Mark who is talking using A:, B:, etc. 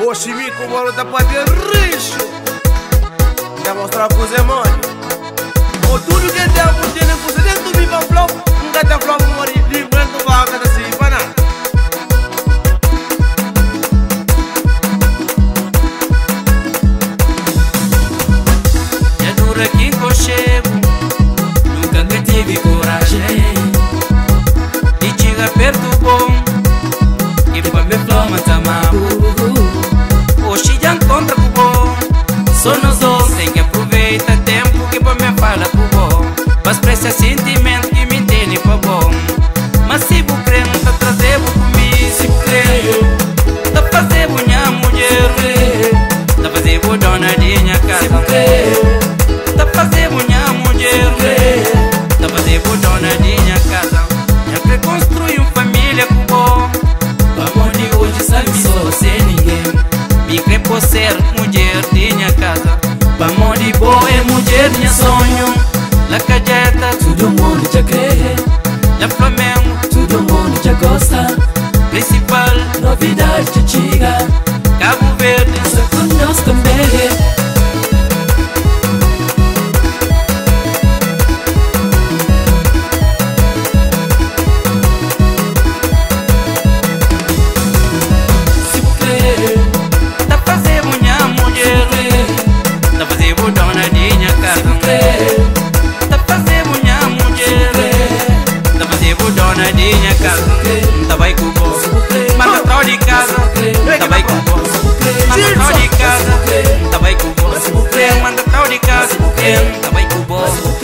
A: O chimico bolo da pate richo. Quer mostrar pro Zé Mano. O tudo que tem por dentro, por dentro do viva flop. Nunca tem flop, mori, livrando vaca da cipana.
B: É dura que chego, nunca que tive coragem. E chega perto bom, e pra me flama tamabo. Hoje já encontra com bom. Só nós dois tem que aproveitar tempo que pra me fala com bom. Mas presta sentimento que me entende pra bom. Mas se vou crer, não tá trazendo comigo. Se creio, tá fazendo minha mulher. Tá fazendo dona de minha casa. Tá fazendo minha mulher. Tá fazendo dona de minha casa. Já que construir uma família com bom. Amor de hoje sabe só sem ninguém. Me crê por ser mulher de minha casa. Amor de boa é mulher minha sonho. La cajeta, todo mundo já crê. La Flamengo, todo mundo já gosta. Principal, novidade já chega. Cabo Verde, só conosco também. Dona de minha casa, tá fazendo minha mulher. Tá fazendo dona de minha casa, tá vai com você. Manda trau de casa, tá vai com você. Manda trau de casa, tá vai com você. Manda trau de casa, tá vai com você.